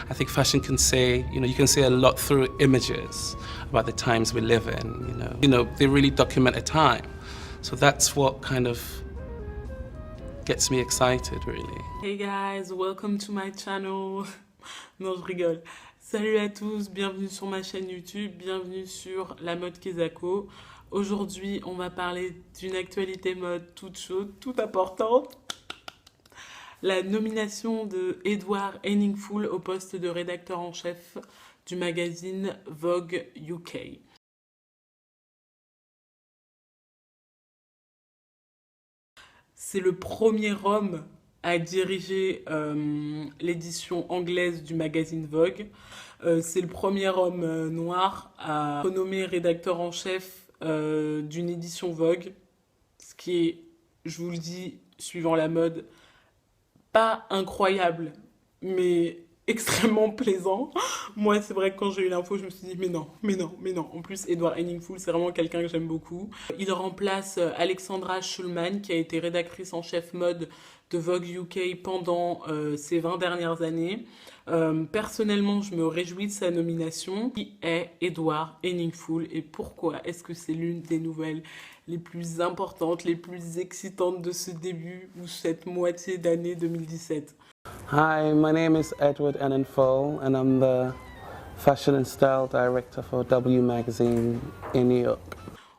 I think fashion can say, you can say a lot through images about the times we live in, they really document a time. So that's what kind of gets me excited, really. Hey guys, welcome to my channel. Non, je rigole. Salut à tous, bienvenue sur ma chaîne YouTube, bienvenue sur La Mode Kezako. Aujourd'hui, on va parler d'une actualité mode toute chaude, toute importante. La nomination de Edward Henningfull au poste de rédacteur en chef du magazine Vogue UK. C'est le premier homme à diriger l'édition anglaise du magazine Vogue. C'est le premier homme noir à renommer rédacteur en chef d'une édition Vogue, ce qui est, je vous le dis, suivant la mode, pas incroyable, mais extrêmement plaisant. Moi, c'est vrai que quand j'ai eu l'info, je me suis dit, mais non, mais non, mais non. En plus, Edward Henningfull, c'est vraiment quelqu'un que j'aime beaucoup. Il remplace Alexandra Schulman, qui a été rédactrice en chef mode de Vogue UK pendant ces 20 dernières années. Personnellement, je me réjouis de sa nomination. Qui est Edward Henningfull et pourquoi est-ce que c'est l'une des nouvelles les plus importantes, les plus excitantes de ce début ou cette moitié d'année 2017? Hi, my name is Edward Henningfull and I'm the Fashion and Style Director for W Magazine in New York.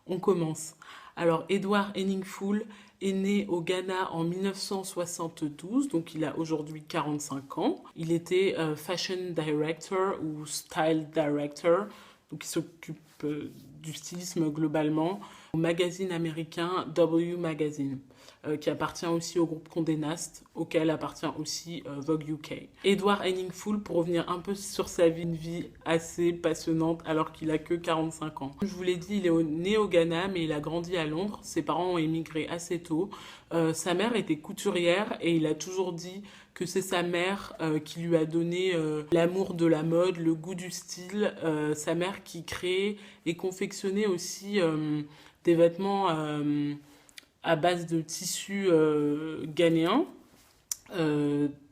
On commence. Alors, Edward Henningfull est né au Ghana en 1972, donc il a aujourd'hui 45 ans. Il était Fashion Director ou Style Director, donc il s'occupe du stylisme globalement, au magazine américain W Magazine, qui appartient aussi au groupe Condé Nast, auquel appartient aussi Vogue UK. Edward Henningfull, pour revenir un peu sur sa vie, une vie assez passionnante alors qu'il a que 45 ans. Comme je vous l'ai dit, il est né au Ghana, mais il a grandi à Londres. Ses parents ont émigré assez tôt. Sa mère était couturière et il a toujours dit que c'est sa mère qui lui a donné l'amour de la mode, le goût du style. Sa mère qui créait et confectionnait aussi des vêtements à base de tissus ghanéens.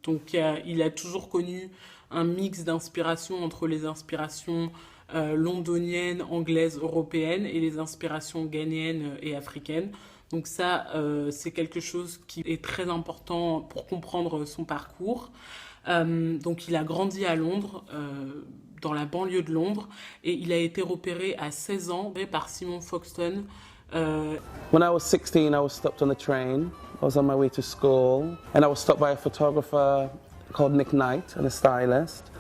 Donc il a toujours connu un mix d'inspiration entre les inspirations londoniennes, anglaises, européennes et les inspirations ghanéennes et africaines. Donc ça, c'est quelque chose qui est très important pour comprendre son parcours. Donc il a grandi à Londres, dans la banlieue de Londres, et il a été repéré à 16 ans par Simon Foxton. When I was 16, I was stopped on the train. I was on my way to school and I was stopped by a photographer called Nick Knight and a stylist.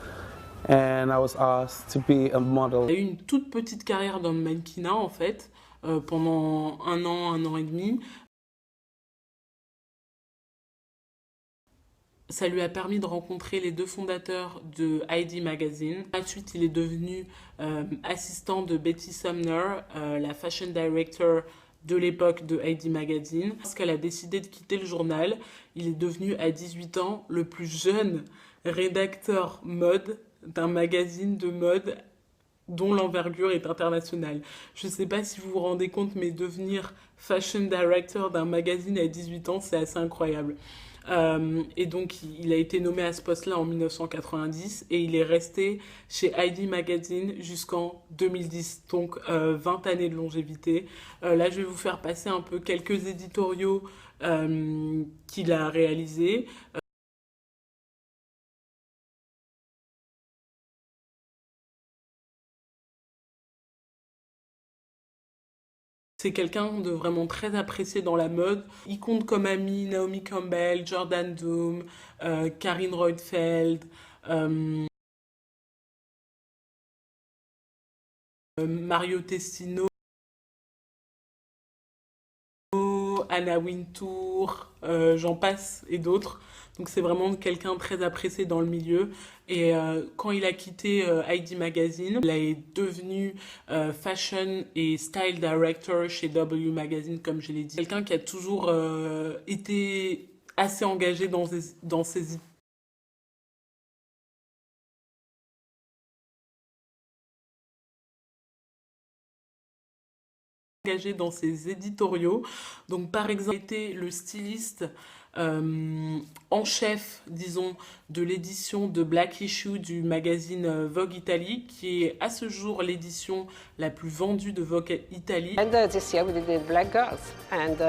And I was asked to be a model. Il a eu une toute petite carrière dans le mannequinat en fait, pendant un an et demi. Ça lui a permis de rencontrer les deux fondateurs de Heidi Magazine. Ensuite, il est devenu assistant de Betty Sumner, la fashion director de l'époque de Heidi Magazine. Lorsqu'elle a décidé de quitter le journal, il est devenu à 18 ans le plus jeune rédacteur mode d'un magazine de mode dont l'envergure est internationale. Je ne sais pas si vous vous rendez compte, mais devenir fashion director d'un magazine à 18 ans, c'est assez incroyable. Et donc, il a été nommé à ce poste-là en 1990 et il est resté chez Heidi Magazine jusqu'en 2010, donc 20 années de longévité. Là, je vais vous faire passer un peu quelques éditoriaux qu'il a réalisés. C'est quelqu'un de vraiment très apprécié dans la mode. Il compte comme amis Naomi Campbell, Jordan Doom, Karine Reutefeldt, Mario Testino, Anna Wintour, j'en passe et d'autres. Donc c'est vraiment quelqu'un très apprécié dans le milieu. Et quand il a quitté Heidi Magazine, il est devenu fashion et style director chez W Magazine, comme je l'ai dit. Quelqu'un qui a toujours été assez engagé dans ses engagé dans ses éditoriaux. Donc par exemple, il était le styliste en chef, disons, de l'édition de Black Issue du magazine Vogue Italie, qui est à ce jour l'édition la plus vendue de Vogue Italie. And this year we did the Black Girls, and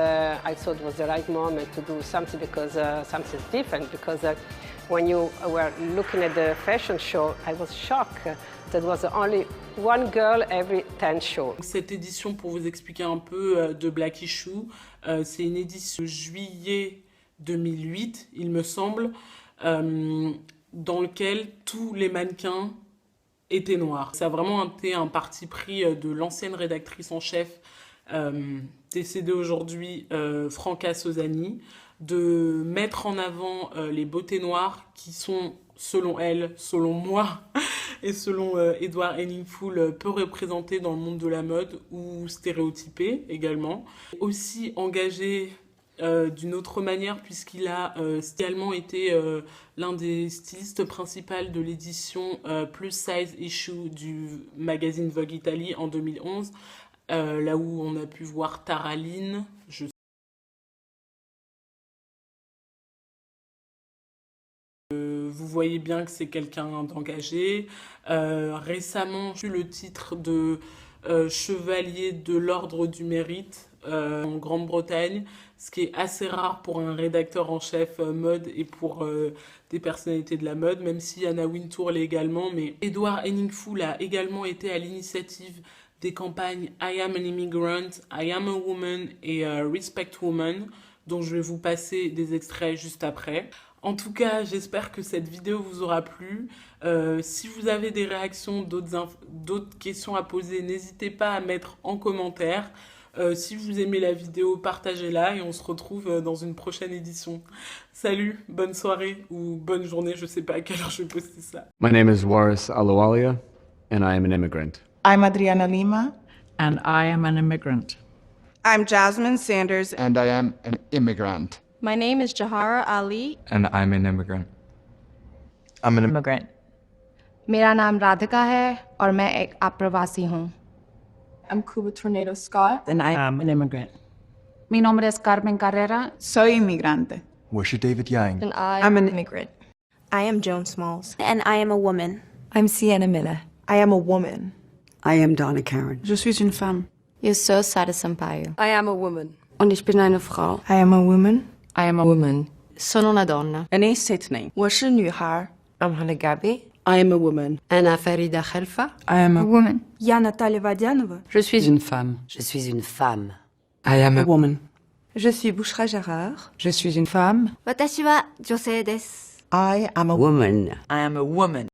I thought it was the right moment to do something because something different. Because when you were looking at the fashion show, I was shocked. That was only one girl every 10 shows. Cette édition, pour vous expliquer un peu de Black Issue, c'est une édition de juillet 2008, il me semble, dans lequel tous les mannequins étaient noirs. Ça a vraiment été un parti pris de l'ancienne rédactrice en chef, décédée aujourd'hui, Franca Sosani, de mettre en avant les beautés noires qui sont, selon elle, selon moi, et selon Edward Henningfull, peu représentées dans le monde de la mode ou stéréotypées également. Aussi engagée d'une autre manière, puisqu'il a également été l'un des stylistes principaux de l'édition Plus Size Issue du magazine Vogue Italie en 2011, là où on a pu voir Tara Lynn. Vous voyez bien que c'est quelqu'un d'engagé. Récemment, j'ai eu le titre de chevalier de l'Ordre du Mérite en Grande-Bretagne, ce qui est assez rare pour un rédacteur en chef mode et pour des personnalités de la mode, même si Anna Wintour l'est également. Mais Edward Henningfull a également été à l'initiative des campagnes I Am an Immigrant, I Am a Woman et Respect Woman, dont je vais vous passer des extraits juste après. En tout cas, j'espère que cette vidéo vous aura plu. Si vous avez des réactions, d'autres questions à poser, n'hésitez pas à mettre en commentaire. Si vous aimez la vidéo, partagez-la et on se retrouve dans une prochaine édition. Salut, bonne soirée ou bonne journée, je sais pas à quelle heure je vais poster ça. My name is Waris Alawalia, and I am an immigrant. I'm Adriana Lima. And I am an immigrant. I'm Jasmine Sanders. And I am an immigrant. My name is Jahara Ali. And I'm an immigrant. I'm an immigrant. मेरा नाम राधिका है और मैं एक अप्रवासी हूँ. I'm Cuba Tornado Scott. And I am an immigrant. Mi nombre es Carmen Carrera. Soy inmigrante. Worship David Yang. And I'm an immigrant. I am Joan Smalls. And I am a woman. I'm Sienna Miller. I am a woman. I am Donna Karen. Je suis une femme. Eu sou Sara Sampaio. I am a woman. Und ich bin eine Frau. I am a woman. I am a woman. Sono una donna. أنا ستني. 我是女孩. I'm Hannah Gabi. I am a woman. أنا فريدة خلفة. I am a woman. Я Наталья Водянова. Je suis une femme. Je suis une femme. I am a woman. Je suis Bouchra Gérard. Je suis une femme. 私は女性です. I am a woman. I am a woman.